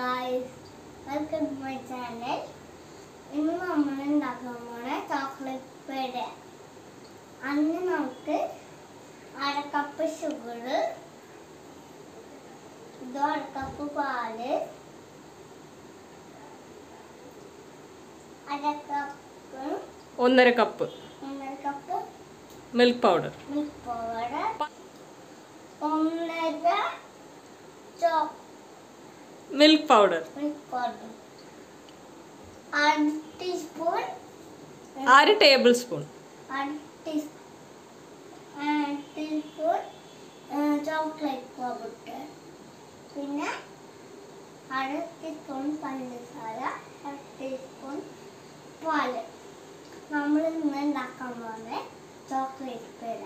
guys, welcome to my channel. ഇന്ന് നമ്മൾ ഉണ്ടാക്കാൻ പോണ ചോക്ലേറ്റ് പേട. അന്ന് നമുക്ക് 1/2 കപ്പ് ഷുഗർ, 1/2 കപ്പ് പാല്, 1/2 cup milk powder, 1/2 milk powder, 1 teaspoon, 1 table spoon, 1 teaspoon chocolate powder, പിന്നെ 1/2 ടീസ്പൂൺ പഞ്ചസാര, 1 ടീസ്പൂൺ പാല്. നമ്മൾ ഇന്ന് ഉണ്ടാക്കാൻ പോകുന്ന ചോക്ലേറ്റ് പേട.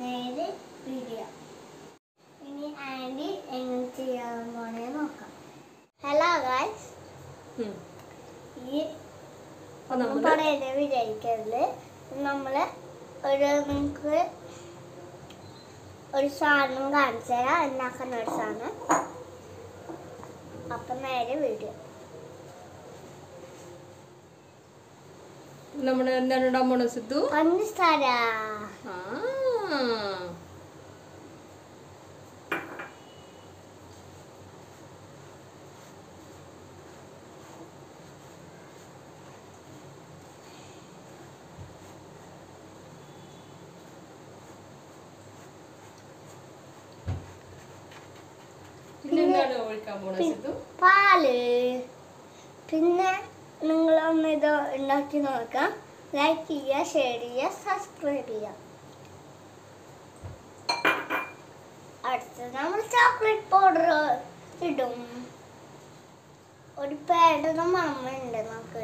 നേരെ വീഡിയോ. ഇനി ആൻറ്റി എങ്ങനെ ചെയ്യാൻ പോണേ നോക്കാം. ഹലോ ഗായ്സ്, ഈ ഒന്നും പറയാതെ വിചാരിക്കരുത്. നമ്മൾ നിങ്ങൾക്ക് ഒരു സാധനം കാണിച്ചു തരാം, ഉണ്ടാക്കുന്ന ഒരു സാധനം. അപ്പം നേരെ വീഡിയോ. നമ്മൾ എന്താണ് ഇടാൻ പോണ സിദ്ധു? പഞ്ചസാര. പാല്. പിന്നെ നിങ്ങളൊന്ന് ഇത് ഉണ്ടാക്കി നോക്കാം. ലൈക്ക് ചെയ്യുക, ഷെയർ ചെയ്യുക, സബ്സ്ക്രൈബ് ചെയ്യുക. അടുത്തത് നമ്മൾ ചോക്ലേറ്റ് പൗഡർ ഇടും. ഒരു പേട മണമുണ്ട് നമുക്ക്.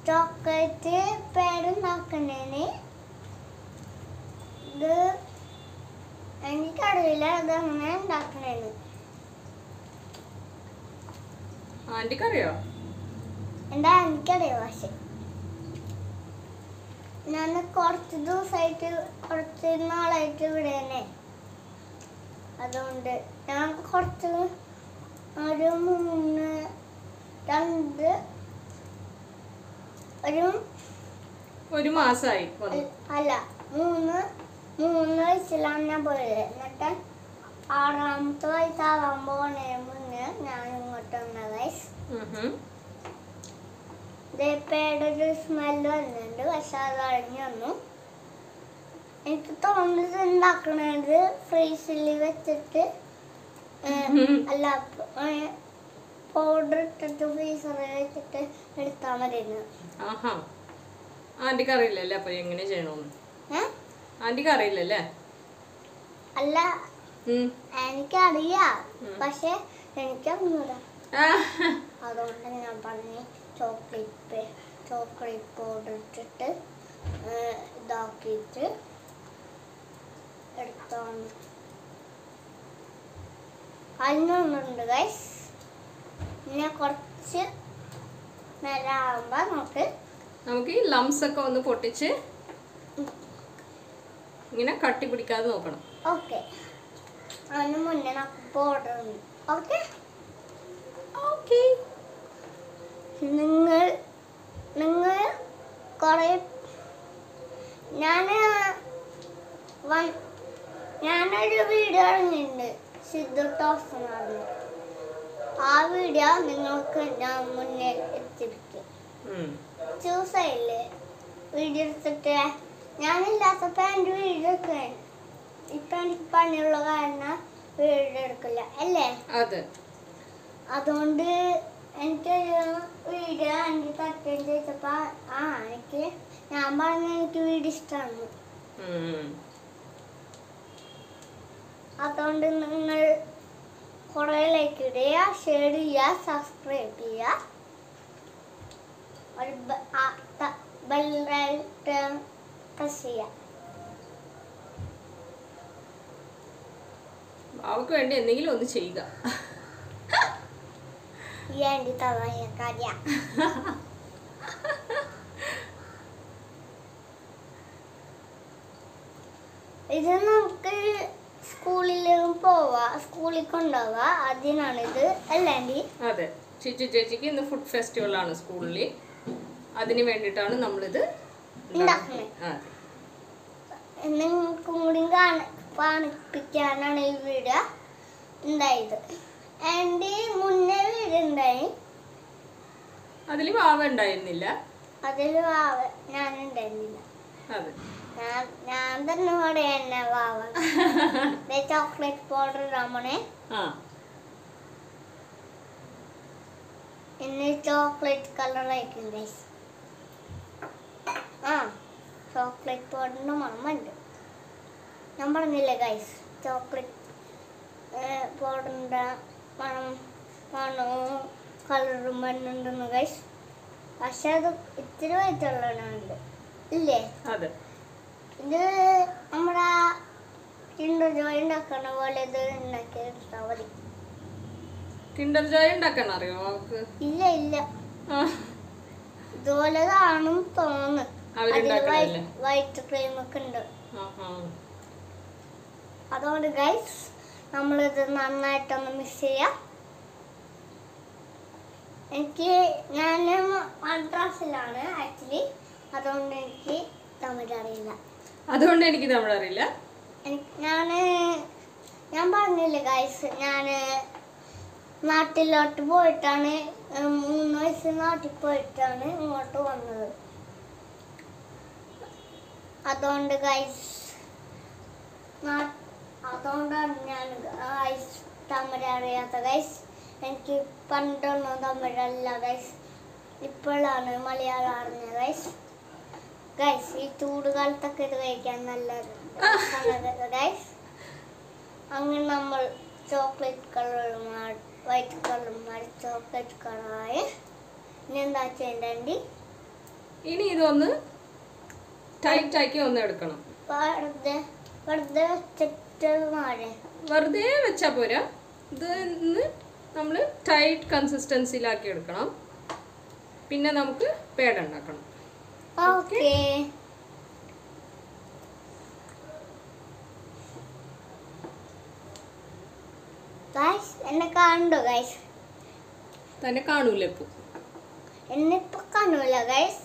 ചോക്ലേറ്റ് പേട ഉണ്ടാക്കുന്നതിന് ഇത് എനിക്കറിയില്ല അതെങ്ങനെ ഉണ്ടാക്കണേന്ന്. ആന്റിക്കറിയോ? എന്താ എനിക്കറിയോ? പക്ഷെ ഞാൻ കുറച്ച് ദിവസമായിട്ട്, കുറച്ച് നാളായിട്ട് ഇവിടെ തന്നെ. അതുകൊണ്ട് ഞാൻ കുറച്ച് ഒരു മാസമായി. അല്ല, മൂന്ന് വയസ്സിലാണ് ഞാൻ പോയത്. എന്നിട്ട് 6ാമത്തെ വയസ്സാകാൻ പോണേ മുന്നേ ഞാൻ ഇങ്ങോട്ട് വന്ന ഗൈസ്. പേട ഒരു സ്മെല്ല് വന്നിട്ടുണ്ട്, പക്ഷെ അത് കഴിഞ്ഞ് വന്നു. എനിക്ക് തോന്നുന്നത് ഉണ്ടാക്കണത് ഫ്രീസിൽ വെച്ചിട്ട്, അല്ല പൗഡർ ഇട്ടിട്ട് ഫ്രീസറിൽ വെച്ചിട്ട് എടുത്താൽ മതിയെന്ന്. ആന്റിക്ക് അറിയില്ലല്ലേ അപ്പൊ എങ്ങനെ ചെയ്യണോന്ന്? ആന്റിക്ക് അറിയില്ലല്ലേ? അല്ല, എനിക്കറിയാം, പക്ഷെ എനിക്കറിഞ്ഞൂടാ. അതുകൊണ്ട് ഞാൻ പറഞ്ഞു ചോക്ലേറ്റ് പൗഡർ ഇട്ടിട്ട് ഇതാക്കിയിട്ട് എടുത്തോണ്ട് അതിനൊന്നുണ്ട് ഗൈസ്. പിന്നെ കുറച്ച് നേരം ആകുമ്പോ നമുക്ക് ഈ ലംസ് ഒക്കെ ഒന്ന് പൊട്ടിച്ച് ഇങ്ങനെ കട്ടി പിടിക്കാതെ നോക്കണം. ഓക്കെ, അതിന് മുന്നേ നമുക്ക് പൗഡർ. Okay okay. നിങ്ങൾ കുറെ ഞാനൊരു വീഡിയോ ഇറങ്ങിയിട്ടുണ്ട്, സിദ്ധു ടോസ് എന്ന് പറഞ്ഞു. ആ വീഡിയോ നിങ്ങൾക്ക് ഞാൻ മുന്നേ എത്തിരിക്കും. ചൂസായില്ലേ വീഡിയോ എടുത്തിട്ട്? ഞാനില്ലാത്തപ്പോ എൻ്റെ വീഡിയോ എടുക്കാൻ. ഇപ്പൊ എനിക്ക് പണിയുള്ള കാരണം വീഡിയോ എടുക്കില്ല അല്ലേ? അതുകൊണ്ട് എനിക്കൊരു വീഡിയോ എനിക്ക് തട്ടേന്ന് ചോദിച്ചപ്പോ ഞാൻ പറഞ്ഞ എനിക്ക് വീഡിയോ ഇഷ്ടമാണ്. അതുകൊണ്ട് നിങ്ങൾ കുറെ ലൈക്ക് ഇടുക, ഷെയർ ചെയ്യുക, സബ്സ്ക്രൈബ് ചെയ്യുക, ഒരു ബെൽ പ്രസ് ചെയ്യുക. അവൾക്ക് വേണ്ടി എന്തെങ്കിലും ഒന്ന് ചെയ്യുക. ഇത് നമുക്ക് സ്കൂളിലും പോവാ, സ്കൂളിൽ കൊണ്ടുപോവാ, അതിനാണിത് അല്ലാണ്ടി. അതെ, ചിച്ചു ചേച്ചിക്ക് ഇന്ന് ഫുഡ് ഫെസ്റ്റിവൽ ആണ് സ്കൂളിൽ. അതിന് വേണ്ടിയിട്ടാണ് നമ്മളിത് ഉണ്ടാക്കുന്നത്. നിങ്ങൾക്കും കൂടി കാണിപ്പിക്കാനാണ് ഈ വീഡിയോ ഉണ്ടായത്. എൻ്റെ മുന്നേ വീഡിയോ ഉണ്ടായി, അതിൽ വാവ ഉണ്ടായിരുന്നില്ല. അതിൽ വാവ ഞാനുണ്ടായിരുന്നില്ല. അതെ, ഞാൻ തന്നെ പറയാ എന്നെ വാവ. ചോക്ലേറ്റ് പൗഡർ ഇടാമണേ. ഇന്ന് ചോക്ലേറ്റ് കളർ ആയിരിക്കും ഗൈസ്. ചോക്ലേറ്റ് പൗഡറിന്റെ മണമുണ്ട്. ഞാൻ പറഞ്ഞില്ലേ ഗൈസ്, ചോക്ലേറ്റ് പൗഡറിന്റെ മണവും കളറും വരുന്നുണ്ടെന്ന് ഗൈസ്. പക്ഷെ അത് ഇത്തിരി വൈറ്റുള്ളതുണ്ട് ഇല്ലേ? അതെ, ഇത് നമ്മുടെ കിൻഡർ ജോയ് ഉണ്ടാക്കണ പോലെ ഇത് ഉണ്ടാക്കി എടുത്താൽ മതി. കിൻഡർ ജോയ് ഉണ്ടാക്കാൻ അറിയോ അവർക്ക്? ഇല്ല ഇല്ല, ഇതുപോലെ കാണും തോന്നുന്നു. വൈറ്റ് ക്രീം ഒക്കെ ഉണ്ട്. അതുകൊണ്ട് ഗൈസ് നമ്മളിത് നന്നായിട്ടൊന്ന് മിക്സ് ചെയ്യാം. ഞാൻ മദ്രാസിലാണ് ആക്ച്വലി, അതുകൊണ്ട് എനിക്ക് തമിഴ് അറിയില്ല. ഞാൻ പറഞ്ഞില്ലേ ഗൈസ്, ഞാൻ നാട്ടിലോട്ട് പോയിട്ടാണ് 3 വയസ്സ് നാട്ടിൽ പോയിട്ടാണ് ഇങ്ങോട്ട് വന്നത്. അതുകൊണ്ട് ഗൈസ് അതുകൊണ്ടാണ് ഞാൻ തമിഴ് അറിയാത്ത ഗൈസ്. എനിക്ക് പണ്ടൊന്നും തമിഴല്ല ഗൈസ്, ഇപ്പോഴാണ് മലയാളം അറിഞ്ഞത് ഗൈസ്. ഗൈസ് ഈ ചൂടുകാലത്തൊക്കെ ഇത് കഴിക്കാൻ നല്ലത് ഗൈസ്. അങ്ങനെ നമ്മൾ ചോക്ലേറ്റ് കളറും വൈറ്റ് കളറും മാറി ചോക്ലേറ്റ് കളറായി. ഇനി എന്താ ചെയ്യേണ്ടി? ഇനി ഇതൊന്ന് ടൈറ്റ് ആക്കി ഒന്ന് എടുക്കണം. വെറുതെ വെച്ചാ പോരാ, ഇത് നമ്മൾ ടൈറ്റ് കൺസിസ്റ്റൻസിയിലാക്കി എടുക്കണം. പിന്നെ നമുക്ക് പേട ഉണ്ടാക്കണം. ഓക്കേ, ഗൈസ് എന്നെ കാണുണ്ടോ ഗൈസ്? തന്നെ കാണൂല ഇപ്പൊ, എന്നിപ്പോ കാണൂല ഗൈസ്.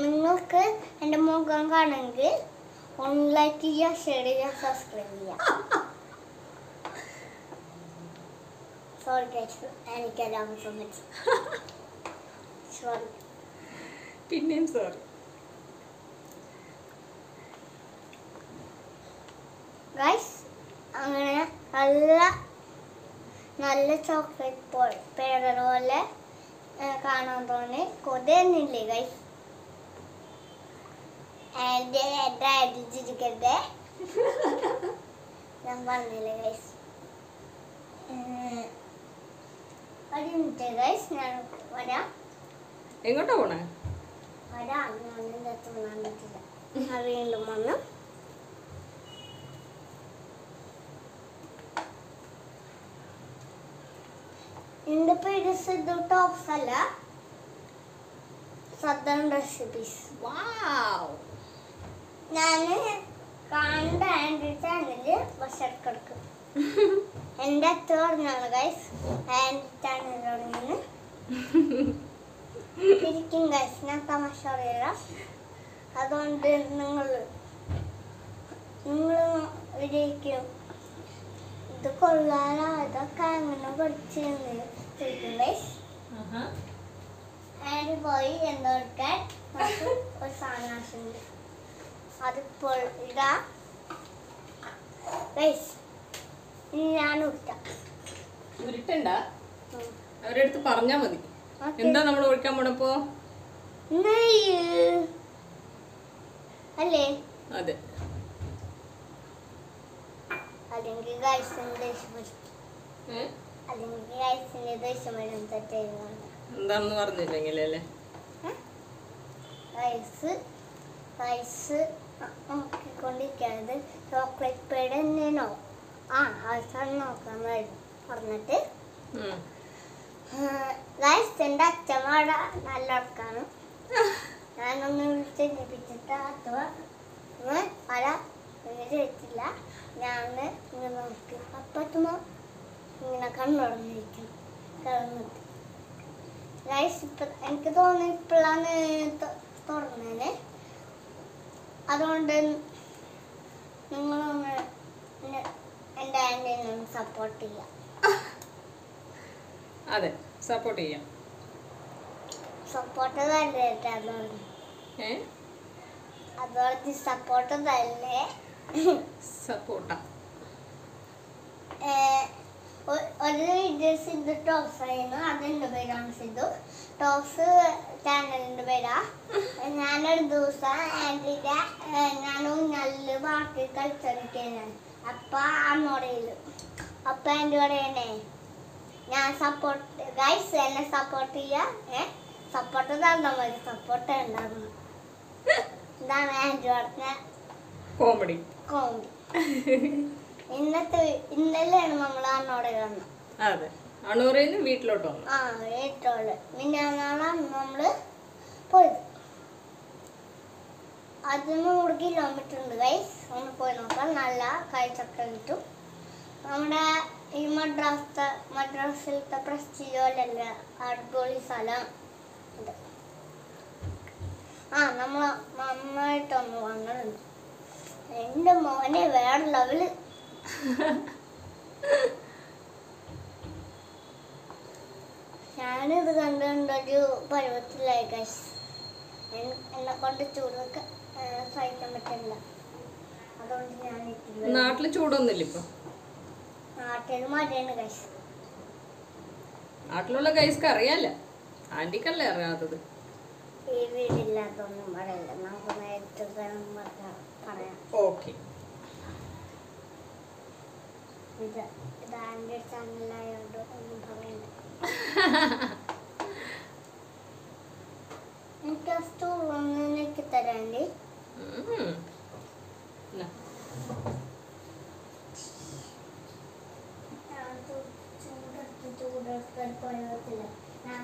നിങ്ങൾക്ക് എൻ്റെ മുഖം കാണുമെങ്കിൽ 1 ലൈക്ക് ചെയ്യുക, ഷെയർ ചെയ്യുക, സബ്സ്ക്രൈബ് ചെയ്യുക. സോറി ഗൈസ്, എനിക്കറിയാൻ ശ്രമിച്ചു. സോറി, പിന്നെയും സോറി ഗൈസ്. അങ്ങനെ നല്ല ചോക്ലേറ്റ് പേട പോലെ കാണാൻ തോന്നി. കൊതിയൊന്നുമില്ലേ ഗൈസ്? ചിരിക്കട്ടെ, ഞാൻ പറഞ്ഞില്ലേ ഗൈസ്. ഒരു മിനിറ്റ് ഗൈസ്, ഞാൻ വരാം. എങ്ങോട്ടാ പോണേ? വരാം, ഞാൻ തോന്നാൻ പറ്റില്ല. വീണ്ടും വന്നു. എന്റെ പേര് സിദ്ധു ടോപ്സ് അല്ല, സദൻ റെസിപ്പീസ്. ഞാന് കണ്ട ആൻഡ്രി ചാനല് വർഷെടുക്കും. എന്റെ അച്ഛ പറഞ്ഞാണ് ഗൈസ് ആൻഡ്രി ചാനൽ തുടങ്ങിയെന്ന്. ഇരിക്കും ഗൈസ്, ഞാൻ തമാശ അറിയില്ല. അതുകൊണ്ട് നിങ്ങൾ വിജയിക്കും. ഇത് കൊള്ളാലോ, ഇതൊക്കെ അങ്ങനെ പഠിച്ചു ചോദിക്കും ഗൈസ്. ആൻഡ്രി പോയി എന്തോ എടുക്കാൻ നമുക്ക് ഒരു സാധനം ആവശ്യമുണ്ട്. അതിപ്പോൾ ഇതാ ഗൈസ്. ഇനി ഞാൻ ഉരുട്ടണ്ട, അവരുടെ അടുത്ത് പറഞ്ഞാ മതി. എന്താ നമ്മൾ ഒഴിക്കാൻ പോണപ്പോ? അല്ലേ? അതെ, അല്ലെങ്കിൽ ഗൈസിന് ദേഷ്യം വരും. അല്ലെങ്കിൽ ഗൈസിന് ദേഷ്യം വരും. എന്താണെന്ന് പറഞ്ഞില്ലെങ്കിലല്ലേ റൈസ് നോക്കിക്കൊണ്ടിരിക്കുന്നത് ചോക്ലേറ്റ് പേട തന്നെയാണോ? അവസാനം നോക്കാൻ പറഞ്ഞിട്ട് റൈസ് എൻ്റെ അച്ഛന്മാർ നല്ല ഉറക്കാണ്. ഞാനൊന്ന് വിളിച്ചെണ്ണിപ്പിച്ചിട്ട് അഥവാ പല ചോദിച്ചില്ല. ഞാൻ ഇങ്ങനെ നോക്കി അപ്പത്തുമ്പോ ഇങ്ങനെ കണ്ണുടഞ്ഞിരിക്കും കിടന്നിട്ട്. ഗൈസ് എനിക്ക് തോന്നി ഇപ്പോഴാണ് തുറന്നേനെ. അതുകൊണ്ട് നിങ്ങളൊന്ന് എൻ്റെ ആൻറ്റീനെ സപ്പോർട്ട് ചെയ്യാം. അതെ, സപ്പോർട്ട് ചെയ്യാം. സപ്പോർട്ട് തന്നെ അതോടെ സപ്പോർട്ട് തന്നെ സപ്പോർട്ടാ. ഒരു വീഡിയോ സിദ്ധു ടോക്സ് ആയിരുന്നു. അതെൻ്റെ പേരാണ് സിദ്ധു ടോക്സ് ചാനലിൻ്റെ പേരാ. ഞാനൊരു ദിവസം ആൻറ്റിൻ്റെ ഞാനും നല്ല പാട്ട് കളിച്ചടിക്കുകയാണ്. അപ്പം അമ്മോടയില് അപ്പം ആൻറ്റി പറയണേ ഞാൻ സപ്പോർട്ട് ഗൈസ് എന്നെ സപ്പോർട്ട് ചെയ്യുക. സപ്പോർട്ട് തന്നാൽ മതി, സപ്പോർട്ട് ഉണ്ടാകുന്നു. ഇതാണ് ആൻറ്റി പറഞ്ഞ കോമഡി. ഇന്നലെയാണ് നമ്മൾ അണ്ണോടെ വന്നത്. അതെ, അണൂറിൽ നിന്ന് വീട്ടിലോട്ട് വന്നു. വീട്ടിലോട്ട് പിന്നെ നാളാണ് നമ്മള് പോയത്. 100 കിലോമീറ്റർ ഉണ്ട് ഗൈസ്. ഒന്ന് പോയി നോക്കാം. നല്ല കാഴ്ചയൊക്കെ കിട്ടും. നമ്മുടെ ഈ മദ്രാസിലത്തെ പ്രസ്റ്റീജോലല്ല അടിപൊളി സ്ഥലം ഇത്. നമ്മൾ നന്നായിട്ടൊന്ന് വന്നിട്ടുണ്ട്. എൻ്റെ മോനെ വേറെ ലെവല്. ഞാനിത് കണ്ടുകൊണ്ടൊരു പരുവത്തിലായി ഗൈസ്. എന്നെ കൊണ്ട് ചൂടൊക്കെ സഹിക്കാൻ പറ്റില്ല. അതുകൊണ്ട് ഞാൻ നാട്ടില് ചൂടൊന്നുമില്ല ഇപ്പൊ. നാട്ടിൽ മഴയാണ് ഗൈസ്. നാട്ടിലുള്ള ഗൈസ്ക്ക് അറിയാലോ, ആന്റിക്കല്ലേ അറിയാത്തത്. ഈ വീടില്ലാത്തൊന്നും പറയില്ല, നമുക്ക് നേരിട്ട് പറയാം. ഓക്കെ, ഇത് ആൻറ്റി ചാനലായോണ്ട് ഒന്നും പറയണ്ട. എനിക്ക് ആ സ്റ്റൂൾ ഒന്ന് എനിക്ക് തരാണ്ടി. ചൂടെടുത്തില്ല. ഞാൻ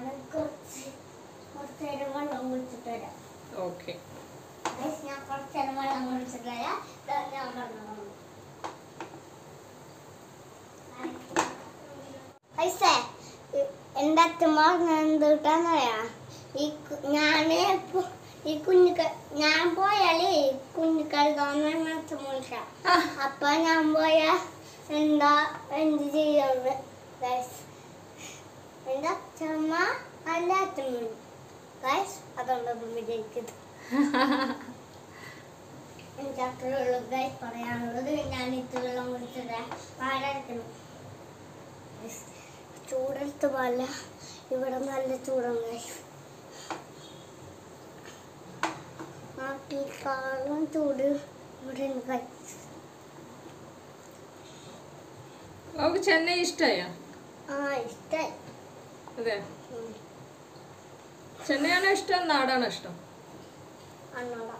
കുറച്ചേരം വെള്ളം കുടിച്ചിട്ട് വരാം. ഓക്കെ, ഞാൻ കുറച്ചേരം വെള്ളം കുടിച്ചിട്ട് വരാം. ഞാൻ പറഞ്ഞു എൻ്റെ അച്ഛമ്മ എന്തിട്ടാന്നറിയാ, ഞാൻ പോയാല് കുഞ്ഞിക്കൽ തോന്നുന്ന അച്ഛമ്മ വിളിക്കാം. അപ്പൊ ഞാൻ പോയാ എന്ത് ചെയ്യുന്നത് ഗൈസ്. എൻ്റെ അച്ഛമ്മ നല്ല അച്ഛമ്മ ഗൈസ്. അതുകൊണ്ടൊന്നും വിജയിക്കുന്നത് എനിക്ക് അത്രയുള്ളൂ ഗൈസ് പറയാനുള്ളത്. ഞാൻ ഇത് വെള്ളം കുടിച്ചിട്ട് പാടായിരിക്കണം. ചൂടെടുത്ത് പോലെ ഇവിടെ നല്ല ചൂടാണ് ഗൈസ്. നാട്ടിൽക്കാളും ചൂട് ഇവിടെ ഉണ്ട് ഗൈസ്. അവൾക്ക് ചെന്നൈ ഇഷ്ടമായോ? ഇഷ്ടായി. അതെ, ചെന്നൈയാണോ ഇഷ്ടം, നാടാണോ ഇഷ്ടം? അണ്ണോടാ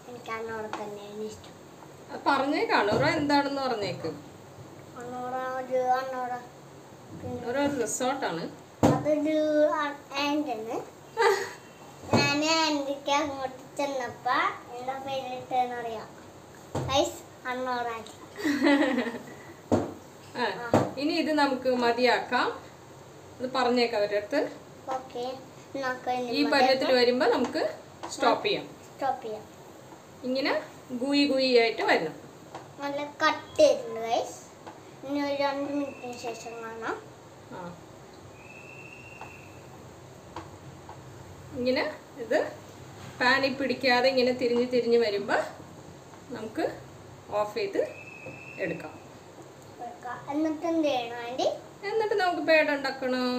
എനിക്ക് അണ്ണോടെ തന്നെയാണ് ഇഷ്ടം. പറഞ്ഞേക്ക്, അണൂറ എന്താണെന്ന് പറഞ്ഞേക്ക്. ഒരു റിസോർട്ടാണ്. അതൊരു ആൻറ്റാണ്. ഞാൻ ആൻറ്റിക്ക് അങ്ങോട്ട് ചെന്നപ്പോ എന്താ പേരിട്ടെന്നറിയാം ഗൈസ്, അണ്ണോറാക്കി. ഇനി ഇത് നമുക്ക് മതിയാക്കാം. ഇത് പറഞ്ഞേക്കാം അവരുടെ അടുത്ത്. ഈ പരുവത്തിൽ വരുമ്പോ നമുക്ക് സ്റ്റോപ്പ് ചെയ്യാം. ഇങ്ങനെ ഗുയി ഗുയി ആയിട്ട് വരണം. നല്ല കട്ട് ചെയ്തിട്ടുണ്ട് ഗൈസ്. ഇനി ഒരു 2 മിനിറ്റിന് ശേഷം കാണാം. ഇങ്ങനെ ഇത് പാനിൽ പിടിക്കാതെ ഇങ്ങനെ തിരിഞ്ഞ് തിരിഞ്ഞ് വരുമ്പോൾ നമുക്ക് ഓഫ് ചെയ്ത് എടുക്കാം. എന്നിട്ട് എന്ത് ചെയ്യണം ആൻറ്റി? എന്നിട്ട് നമുക്ക് പേട ഉണ്ടാക്കണം.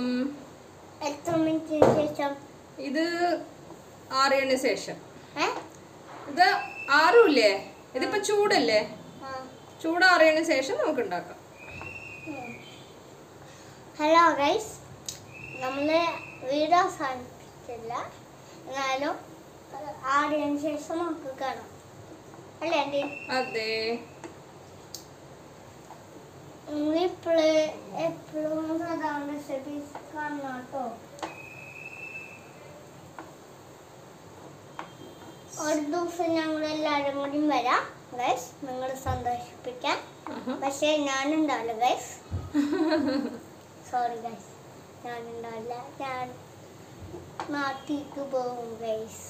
എത്ര മിനിറ്റിന് ശേഷം? ഇത് 6 മണിക്ക് ശേഷം. ഇത് ആറുമില്ലേ, ഇതിപ്പോ ചൂടല്ലേ, ചൂടാറിയതിന് ശേഷം നമുക്ക് ഉണ്ടാക്കാം. ഹലോ ഗൈസ്, നമ്മള് വീഡിയോ അവസാനിപ്പിച്ചില്ല, എന്നാലും ആറിയതിന് ശേഷം നമുക്ക് കാണാം അല്ലേ ആൻറ്റി? അതെ, എപ്പോഴും സാധാരണ റെസിപ്പീസ് കാണണം കേട്ടോ. ഒരു ദിവസം ഞങ്ങൾ എല്ലാവരും കൂടി വരാം ഗൈസ്, നിങ്ങൾ സന്തോഷിപ്പിക്കാൻ. പക്ഷേ ഞാനുണ്ടാവില്ല ഗൈസ്, സോറി ഗൈസ്, ഞാനുണ്ടാവില്ല. ഞാൻ നാട്ടിലേക്ക് പോകും ഗൈസ്.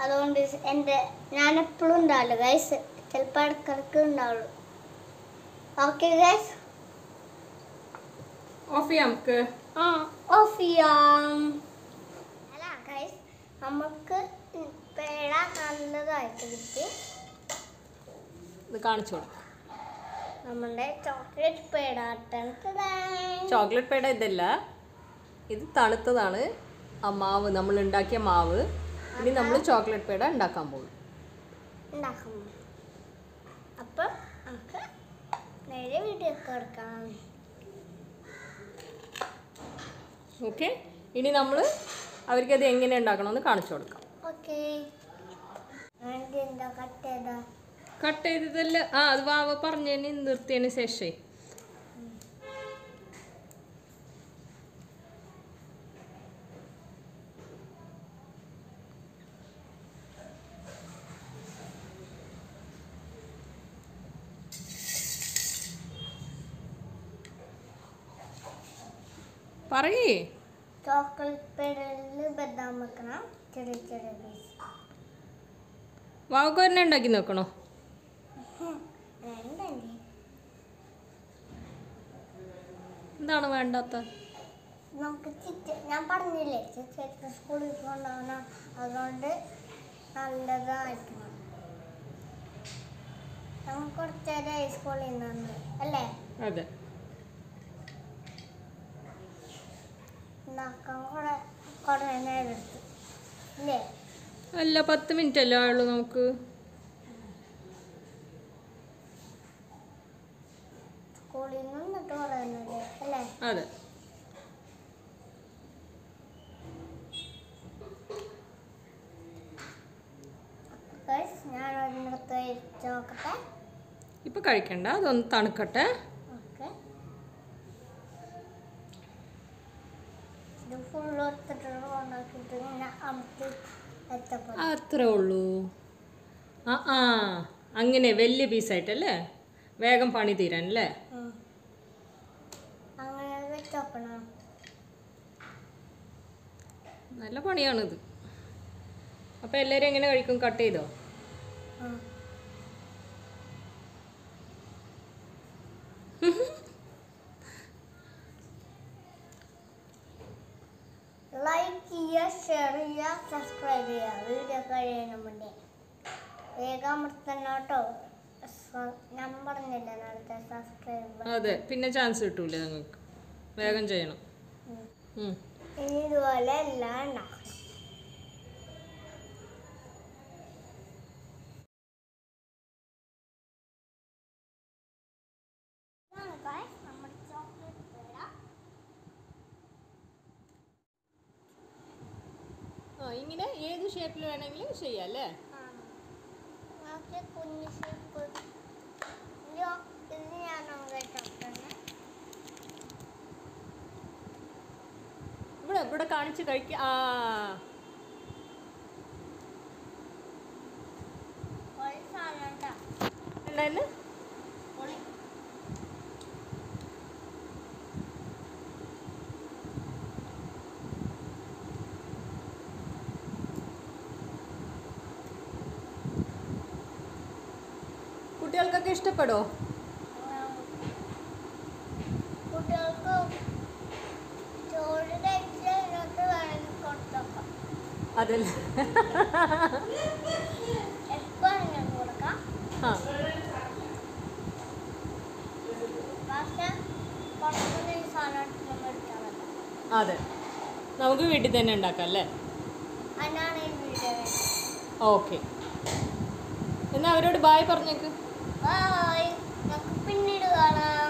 അതുകൊണ്ട് ഞാൻ എപ്പോഴും ഉണ്ടാവില്ല ഗൈസ്, ചിലപ്പോൾ ഇടക്കിടക്ക് ഉണ്ടാവുള്ളൂ. ഓക്കെ ഗൈസ്, ഓഫ് ചെയ്യാം നമുക്ക്. ഓഫ് ചെയ്യാം. അല്ല ഗൈസ്, നമുക്ക് പേട നല്ലതായിട്ട് കിട്ടി. ഇത് കാണിച്ചു കൊടുക്കും. നമ്മുടെ ചോക്ലേറ്റ് പേട. ചോക്ലേറ്റ് പേട ഇതല്ല, ഇത് തണുത്തതാണ്. ആ മാവ്, നമ്മൾ ഉണ്ടാക്കിയ മാവ്. ഇനി നമ്മൾ ചോക്ലേറ്റ് പേട ഉണ്ടാക്കാൻ പോകും. അപ്പം നമുക്ക് നേരെ വീഡിയോ എടുക്കാം. ഓക്കെ, ഇനി നമ്മൾ അവർക്കത് എങ്ങനെ ഉണ്ടാക്കണമെന്ന് കാണിച്ചു കൊടുക്കാം. ഓക്കെ, എന്താ കട്ട് ചെയ്തതല്ല. അത് വാവ പറഞ്ഞതിന് നിർത്തിയതിന് ശേഷേ പറയേ. ചോക്ലേറ്റ് പേടയിൽ ബദാം വെക്കണം, ചെറിയ ചെറിയ പീസ്. വാവക്ക് തന്നെ ഉണ്ടാക്കി നോക്കണോ? എന്താണ് വേണ്ടാത്ത? നമുക്ക് ഞാൻ പറഞ്ഞില്ലേ സ്കൂളിൽ കൊണ്ടുപോകണ, അതുകൊണ്ട് നല്ലതായിരിക്കണം. നമുക്ക് കുറച്ചേരം സ്കൂളിൽ നിന്ന് അല്ലേ? അതെ, ഉണ്ടാക്കാൻ കുറേ നേരം എടുത്തു അല്ലേ? അല്ല, 10 മിനിറ്റ് അല്ലേ ആയുള്ളൂ നമുക്ക്. സ്കൂളിൽ നിന്നിട്ട് പറയുന്നത് അല്ലേ? അതെ. ഞാൻ ഒരിടത്ത് വെച്ച് നോക്കട്ടെ. ഇപ്പൊ കഴിക്കണ്ട, അതൊന്ന് തണുക്കട്ടെ. അത്രേ ഉള്ളൂ. അങ്ങനെ വലിയ പീസായിട്ടല്ലേ, വേഗം പണി തീരാനല്ലേ? നല്ല പണിയാണിത്. അപ്പൊ എല്ലാരും എങ്ങനെ കഴിക്കും? കട്ട് ചെയ്തോ? ലൈക്ക് ചെയ്യുക, ഷെയർ ചെയ്യുക, സബ്സ്ക്രൈബ് ചെയ്യുക. വീഡിയോ കഴിയുന്ന മുന്നേ വേഗം അമർത്തണോട്ടോ. ഞാൻ പറഞ്ഞില്ല നേരത്തെ സബ്സ്ക്രൈബ്. അതെ, പിന്നെ ചാൻസ് കിട്ടൂല നിങ്ങൾക്ക്. വേഗം ചെയ്യണം. ഇനി ഇതുപോലെ എല്ലാം ഉണ്ടാക്കണം. ഇങ്ങനെ ഏത് ഷേപ്പിൽ വേണമെങ്കിലും ചെയ്യാം അല്ലേ? കുഞ്ഞു ഷേപ്പ് ഇത് ഞാൻ ഇവിടെ കാണിച്ച് കഴിക്ക. എന്തായാലും കുട്ടികൾക്കൊക്കെ ഇഷ്ടപ്പെടോ? കുട്ടികൾക്ക് ചോറ് കഴിച്ചിട്ട് വേണമെങ്കിൽ കൊടുത്തോക്കാം. അതല്ലേ, എപ്പോഴും കൊടുക്കാം. പക്ഷെ പുറത്തുനിന്ന് ഈ സാധനം എടുക്കാൻ പറ്റും. അതെ, നമുക്ക് വീട്ടിൽ തന്നെ ഉണ്ടാക്കാം അല്ലേ? അതിനാണ് ഈ വീഡിയോ. ഓക്കെ, എന്നാ അവരോട് ബായ് പറഞ്ഞേക്ക്. ബായ്, നമുക്ക് പിന്നീട് കാണാം.